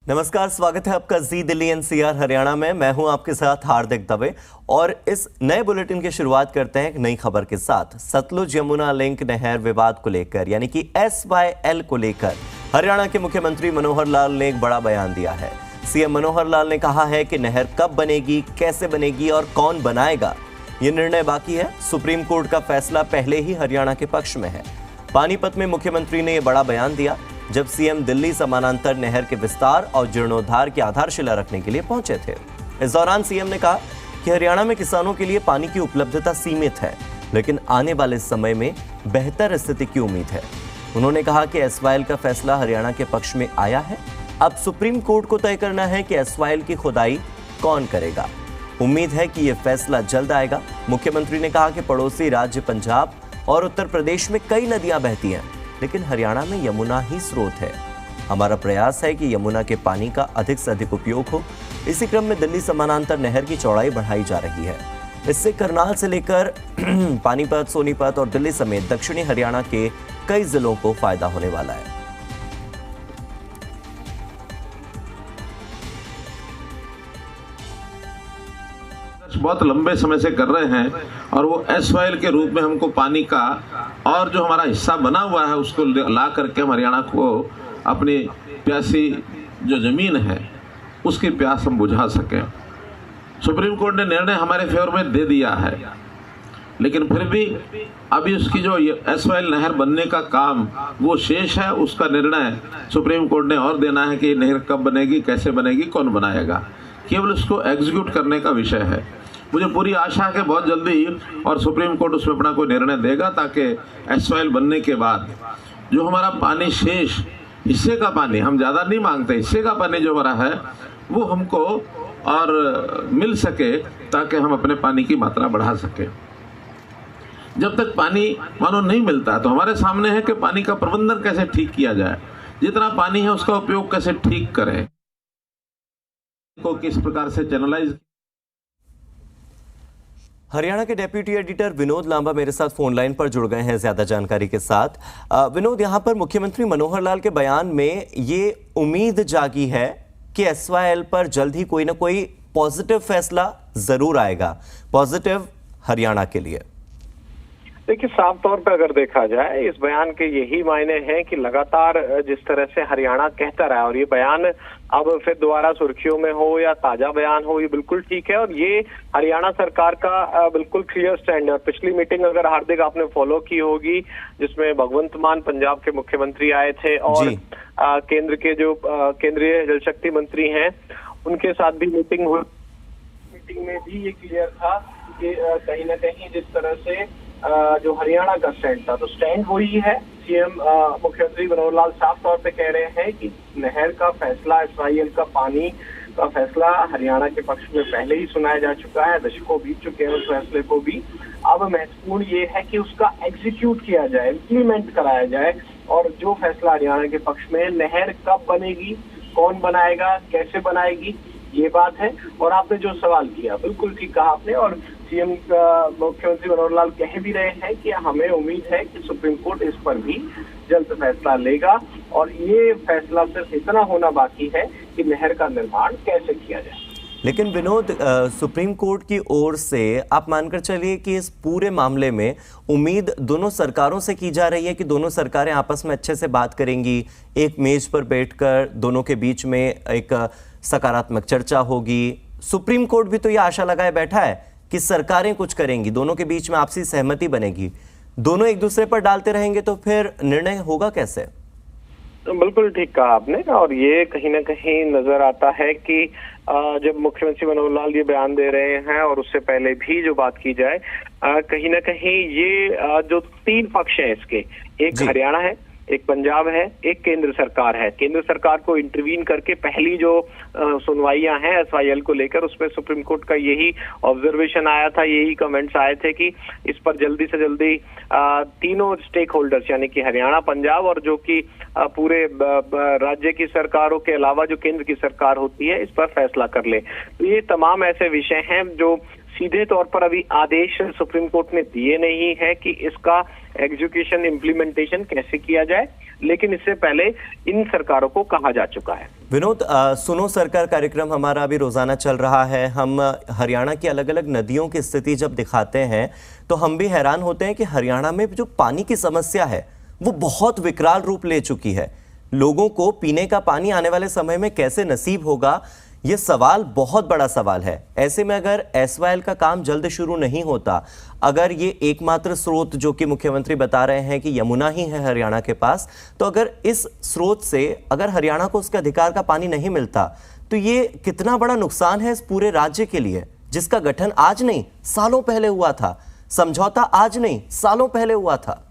नमस्कार, स्वागत है आपका जी दिल्ली एनसीआर हरियाणा में। मैं हूं आपके साथ हार्दिक दवे और इस नए बुलेटिन की शुरुआत करते हैं एक नई खबर के साथ। सतलुज यमुना लिंक नहर विवाद को लेकर यानी कि SYL को लेकर हरियाणा के मुख्यमंत्री मनोहर लाल ने एक बड़ा बयान दिया है। सीएम मनोहर लाल ने कहा है कि नहर कब बनेगी, कैसे बनेगी और कौन बनाएगा, ये निर्णय बाकी है। सुप्रीम कोर्ट का फैसला पहले ही हरियाणा के पक्ष में है। पानीपत में मुख्यमंत्री ने यह बड़ा बयान दिया जब सीएम दिल्ली समानांतर नहर के विस्तार और जीर्णोद्धार की आधारशिला रखने के लिए पहुंचे थे। इस दौरान सीएम ने कहा कि हरियाणा में किसानों के लिए पानी की उपलब्धता सीमित है, लेकिन आने वाले समय में बेहतर स्थिति की उम्मीद है। उन्होंने कहा कि SYL का फैसला हरियाणा के पक्ष में आया है। अब सुप्रीम कोर्ट को तय करना है कि SYL की खुदाई कौन करेगा। उम्मीद है कि यह फैसला जल्द आएगा। मुख्यमंत्री ने कहा कि पड़ोसी राज्य पंजाब और उत्तर प्रदेश में कई नदियां बहती हैं, लेकिन हरियाणा में यमुना ही स्रोत है। हमारा प्रयास है कि यमुना के पानी का अधिक से अधिक उपयोग हो। इसी क्रम में दिल्ली समानांतर नहर की चौड़ाई बढ़ाई जा रही है। इससे करनाल से लेकर पानीपत, सोनीपत और दिल्ली समेत दक्षिणी हरियाणा के कई जिलों को फायदा होने वाला है। बहुत लंबे समय से कर रहे हैं और वो SYL के रूप में हमको पानी का और जो हमारा हिस्सा बना हुआ है उसको ला करके हम हरियाणा को अपनी प्यासी जो जमीन है उसकी प्यास हम बुझा सकें। सुप्रीम कोर्ट ने निर्णय हमारे फेवर में दे दिया है, लेकिन फिर भी अभी उसकी जो SYL नहर बनने का काम वो शेष है। उसका निर्णय सुप्रीम कोर्ट ने और देना है कि नहर कब बनेगी, कैसे बनेगी, कौन बनाएगा। केवल उसको एग्जीक्यूट करने का विषय है। मुझे पूरी आशा है कि बहुत जल्दी और सुप्रीम कोर्ट उसमें अपना कोई निर्णय देगा, ताकि SYL बनने के बाद जो हमारा पानी शेष हिस्से का पानी, हम ज़्यादा नहीं मांगते, हिस्से का पानी जो हमारा है वो हमको और मिल सके, ताकि हम अपने पानी की मात्रा बढ़ा सकें। जब तक पानी मानो नहीं मिलता तो हमारे सामने है कि पानी का प्रबंधन कैसे ठीक किया जाए, जितना पानी है उसका उपयोग कैसे ठीक करें, को किस प्रकार से चैनलाइज। हरियाणा के डेप्यूटी एडिटर विनोद लांबा मेरे साथ फोन लाइन पर जुड़ गए हैं ज्यादा जानकारी के साथ। विनोद, यहां पर मुख्यमंत्री मनोहर लाल के बयान में ये उम्मीद जागी है कि SYL पर जल्द ही कोई ना कोई पॉजिटिव फैसला जरूर आएगा। पॉजिटिव हरियाणा के लिए देखिए, साफ तौर पर अगर देखा जाए इस बयान के यही मायने हैं कि लगातार जिस तरह से हरियाणा कहता रहा, और ये बयान अब फिर दोबारा सुर्खियों में हो या ताजा बयान हो, ये बिल्कुल ठीक है और ये हरियाणा सरकार का बिल्कुल क्लियर स्टैंड है। पिछली मीटिंग अगर हार्दिक आपने फॉलो की होगी, जिसमें भगवंत मान पंजाब के मुख्यमंत्री आए थे और केंद्र के जो केंद्रीय जल शक्ति मंत्री हैं उनके साथ भी मीटिंग हुई। मीटिंग में भी ये क्लियर था कि कहीं ना कहीं जिस तरह से जो हरियाणा का स्टैंड था, तो स्टैंड वही है। सीएम मुख्यमंत्री मनोहर लाल साफ तौर पे कह रहे हैं कि नहर का फैसला, SYL का पानी का फैसला हरियाणा के पक्ष में पहले ही सुनाया जा चुका है, दशकों बीत चुके हैं उस फैसले को भी। अब महत्वपूर्ण ये है कि उसका एग्जीक्यूट किया जाए, इम्प्लीमेंट कराया जाए, और जो फैसला हरियाणा के पक्ष में, नहर कब बनेगी, कौन बनाएगा, कैसे बनाएगी, ये बात है। और आपने जो सवाल किया बिल्कुल ठीक कहा आपने, और सीएम मुख्यमंत्री मनोहर लाल कह भी रहे हैं कि हमें उम्मीद है कि सुप्रीम कोर्ट इस पर भी जल्द फैसला लेगा, और ये फैसला सिर्फ इतना होना बाकी है कि नहर का निर्माण कैसे किया जाए। लेकिन विनोद, सुप्रीम कोर्ट की ओर से आप मानकर चलिए कि इस पूरे मामले में उम्मीद दोनों सरकारों से की जा रही है कि दोनों सरकारें आपस में अच्छे से बात करेंगी, एक मेज पर बैठकर दोनों के बीच में एक सकारात्मक चर्चा होगी। सुप्रीम कोर्ट भी तो ये आशा लगाए बैठा है कि सरकारें कुछ करेंगी, दोनों के बीच में आपसी सहमति बनेगी। दोनों एक दूसरे पर डालते रहेंगे तो फिर निर्णय होगा कैसे? तो बिल्कुल ठीक कहा आपने, और ये कहीं ना कहीं नजर आता है कि जब मुख्यमंत्री मनोहर लाल ये बयान दे रहे हैं और उससे पहले भी जो बात की जाए, कहीं ना कहीं ये जो तीन पक्ष हैं इसके, एक हरियाणा है, एक पंजाब है, एक केंद्र सरकार है। केंद्र सरकार को इंटरवीन करके पहली जो सुनवाइयां हैं SYL को लेकर, उसमें सुप्रीम कोर्ट का यही ऑब्जर्वेशन आया था, यही कमेंट्स आए थे कि इस पर जल्दी से जल्दी तीनों स्टेक होल्डर्स यानी कि हरियाणा, पंजाब और जो कि पूरे राज्य की सरकारों के अलावा जो केंद्र की सरकार होती है, इस पर फैसला कर ले। तो ये तमाम ऐसे विषय हैं जो सीधे तौर पर अभी आदेश सुप्रीम कोर्ट ने दिए नहीं है कि इसका एग्जीक्यूशन इम्प्लीमेंटेशन कैसे किया जाए, लेकिन इससे पहले इन सरकारों को कहा जा चुका है। विनोद, सुनो सरकार कार्यक्रम हमारा अभी रोजाना चल रहा है। हम हरियाणा की अलग अलग नदियों की स्थिति जब दिखाते हैं तो हम भी हैरान होते हैं कि हरियाणा में जो पानी की समस्या है वो बहुत विकराल रूप ले चुकी है। लोगों को पीने का पानी आने वाले समय में कैसे नसीब होगा, ये सवाल बहुत बड़ा सवाल है। ऐसे में अगर एसवाईएल का काम जल्द शुरू नहीं होता, अगर ये एकमात्र स्रोत जो कि मुख्यमंत्री बता रहे हैं कि यमुना ही है हरियाणा के पास, तो अगर इस स्रोत से अगर हरियाणा को उसके अधिकार का पानी नहीं मिलता तो ये कितना बड़ा नुकसान है इस पूरे राज्य के लिए, जिसका गठन आज नहीं सालों पहले हुआ था, समझौता आज नहीं सालों पहले हुआ था।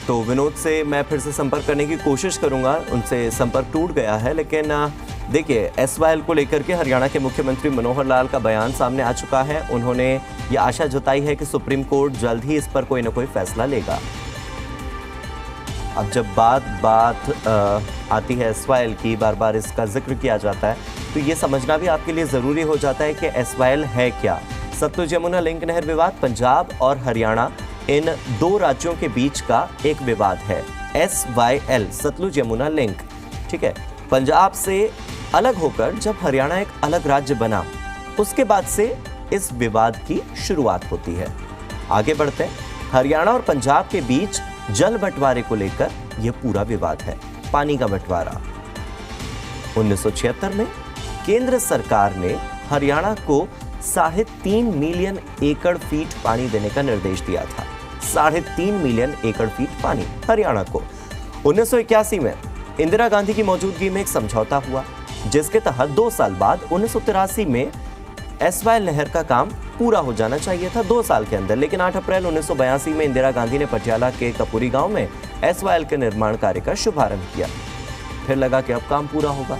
तो विनोद से मैं फिर से संपर्क करने की कोशिश करूंगा, उनसे संपर्क टूट गया है। लेकिन देखिए, एसवाईएल को लेकर के हरियाणा के मुख्यमंत्री मनोहर लाल का बयान सामने आ चुका है। उन्होंने ये आशा जताई है कि सुप्रीम कोर्ट जल्द ही इस पर कोई ना कोई फैसला लेगा। अब जब बात आती है एसवाईएल की, बार बार इसका जिक्र किया जाता है, तो ये समझना भी आपके लिए ज़रूरी हो जाता है कि एसवाईएल है क्या। सतलुज यमुना लिंक नहर विवाद पंजाब और हरियाणा, इन दो राज्यों के बीच का एक विवाद है। एसवाईएल, सतलुज यमुना लिंक, ठीक है। पंजाब से अलग होकर जब हरियाणा एक अलग राज्य बना, उसके बाद से इस विवाद की शुरुआत होती है। आगे बढ़ते हैं। हरियाणा और पंजाब के बीच जल बंटवारे को लेकर यह पूरा विवाद है। पानी का बंटवारा 1976 में केंद्र सरकार ने हरियाणा को 3.5 मिलियन एकड़ फीट पानी देने का निर्देश दिया था। 3.5 मिलियन एकड़ फीट पानी हरियाणा को। 1981 में इंदिरा गांधी की मौजूदगी में एक समझौता हुआ, जिसके तहत 2 साल बाद 1983 में एसवाईएल नहर का काम पूरा हो जाना चाहिए था 2 साल के अंदर। लेकिन 8 अप्रैल 1982 में इंदिरा गांधी ने पटियाला के कपूरी गांव में एसवाईएल के निर्माण कार्य का शुभारंभ किया। फिर लगा कि अब काम पूरा होगा।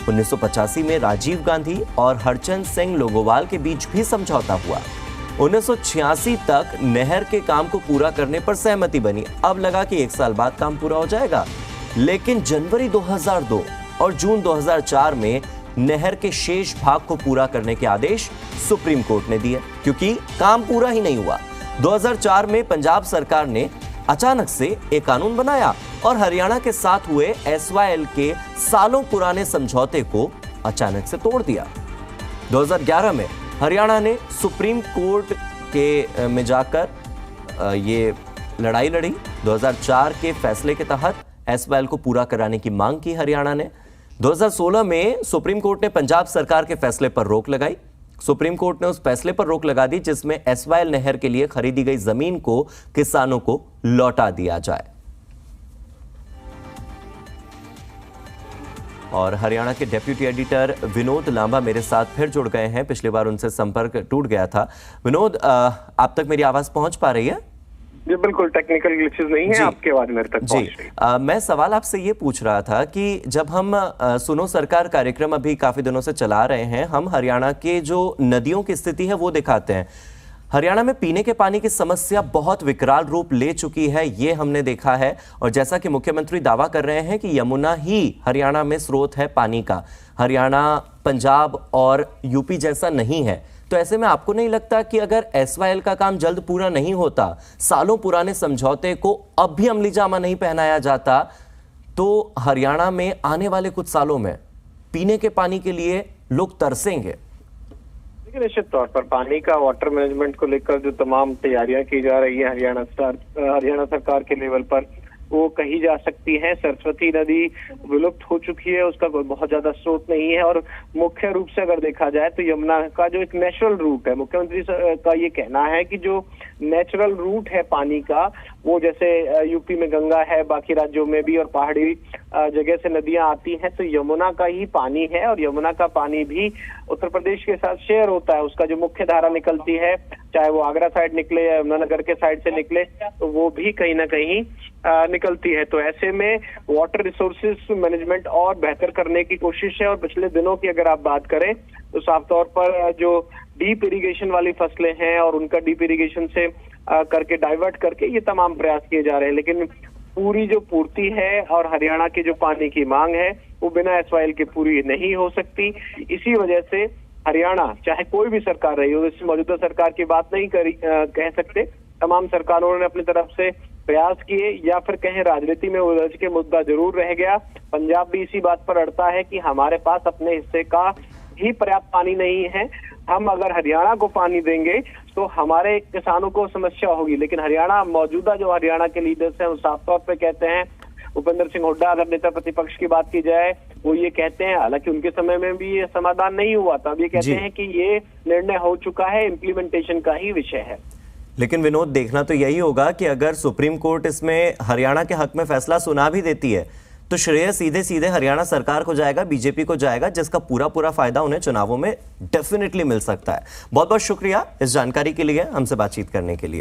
1985 में राजीव गांधी और हरचंद सिंह लोगोवाल के बीच भी समझौता हुआ। 1986 तक नहर के काम को पूरा करने पर सहमति बनी। अब लगा कि 1 साल बाद काम पूरा हो जाएगा, लेकिन जनवरी 2002 और जून 2004 में नहर के शेष भाग को पूरा करने के आदेश सुप्रीम कोर्ट ने दिए, क्योंकि काम पूरा ही नहीं हुआ। 2004 में पंजाब सरकार ने अचानक से एक कानून बनाया और हरियाणा के साथ हुए एसवाईएल के सालों पुराने समझौते को अचानक से तोड़ दिया। 2011 में हरियाणा ने सुप्रीम कोर्ट के में जाकर ये लड़ाई लड़ी। 2004 के फैसले के तहत एसवाईएल को पूरा कराने की मांग की हरियाणा ने। 2016 में सुप्रीम कोर्ट ने पंजाब सरकार के फैसले पर रोक लगाई। सुप्रीम कोर्ट ने उस फैसले पर रोक लगा दी जिसमें एसवाईएल नहर के लिए खरीदी गई जमीन को किसानों को लौटा दिया जाए। और हरियाणा के डेप्यूटी एडिटर विनोद लांबा मेरे साथ फिर जुड़ गए हैं। पिछली बार उनसे संपर्क टूट गया था। विनोद, आप तक मेरी आवाज पहुंच पा रही है? जी बिल्कुल, टेक्निकल ग्लिचेस नहीं है, आपकी आवाज मेरे तक पहुंच रही है। मैं सवाल आपसे ये पूछ रहा था कि जब हम सुनो सरकार कार्यक्रम अभी काफी दिनों से चला रहे हैं, हम हरियाणा के जो नदियों की स्थिति है वो दिखाते हैं। हरियाणा में पीने के पानी की समस्या बहुत विकराल रूप ले चुकी है, ये हमने देखा है। और जैसा कि मुख्यमंत्री दावा कर रहे हैं कि यमुना ही हरियाणा में स्रोत है पानी का, हरियाणा पंजाब और यूपी जैसा नहीं है। तो ऐसे में आपको नहीं लगता कि अगर एसवाईएल का काम जल्द पूरा नहीं होता, सालों पुराने समझौते को अब भी अमली जामा नहीं पहनाया जाता, तो हरियाणा में आने वाले कुछ सालों में पीने के पानी के लिए लोग तरसेंगे? देखिए, निश्चित तौर पर पानी का वाटर मैनेजमेंट को लेकर जो तमाम तैयारियां की जा रही है हरियाणा सरकार के लेवल पर, वो कही जा सकती है। सरस्वती नदी विलुप्त हो चुकी है, उसका कोई बहुत ज्यादा स्रोत नहीं है। और मुख्य रूप से अगर देखा जाए तो यमुना का जो एक नेचुरल रूट है, मुख्यमंत्री का ये कहना है कि जो नेचुरल रूट है पानी का, वो जैसे यूपी में गंगा है, बाकी राज्यों में भी, और पहाड़ी जगह से नदियां आती हैं, तो यमुना का ही पानी है। और यमुना का पानी भी उत्तर प्रदेश के साथ शेयर होता है। उसका जो मुख्य धारा निकलती है, चाहे वो आगरा साइड निकले या यमुनानगर के साइड से निकले, तो वो भी कहीं ना कहीं निकलती है। तो ऐसे में वाटर रिसोर्सेज मैनेजमेंट और बेहतर करने की कोशिश है। और पिछले दिनों की अगर आप बात करें तो साफ तौर पर जो डीप इरिगेशन वाली फसलें हैं और उनका डीप इरिगेशन से करके डाइवर्ट करके ये तमाम प्रयास किए जा रहे हैं, लेकिन पूरी जो पूर्ति है और हरियाणा की जो पानी की मांग है वो बिना एसवाईएल के पूरी नहीं हो सकती। इसी वजह से हरियाणा, चाहे कोई भी सरकार रही हो, इस मौजूदा सरकार की बात नहीं कह सकते, तमाम सरकारों ने अपनी तरफ से प्रयास किए, या फिर कहें राजनीति में उलझ के मुद्दा जरूर रह गया। पंजाब भी इसी बात पर अड़ता है कि हमारे पास अपने हिस्से का ही पर्याप्त पानी नहीं है, हम अगर हरियाणा को पानी देंगे तो हमारे किसानों को समस्या होगी। लेकिन हरियाणा, मौजूदा जो हरियाणा के लीडर्स हैं वो साफ तौर पे कहते हैं, भूपेंद्र सिंह हुड्डा अगर नेता प्रतिपक्ष की बात की जाए वो ये कहते हैं, हालांकि उनके समय में भी ये समाधान नहीं हुआ था, अब ये कहते हैं कि ये निर्णय हो चुका है, इम्प्लीमेंटेशन का ही विषय है। लेकिन विनोद, देखना तो यही होगा कि अगर सुप्रीम कोर्ट इसमें हरियाणा के हक में फैसला सुना भी देती है तो श्रेय सीधे सीधे हरियाणा सरकार को जाएगा, बीजेपी को जाएगा, जिसका पूरा फायदा उन्हें चुनावों में डेफिनेटली मिल सकता है। बहुत बहुत शुक्रिया इस जानकारी के लिए, हमसे बातचीत करने के लिए।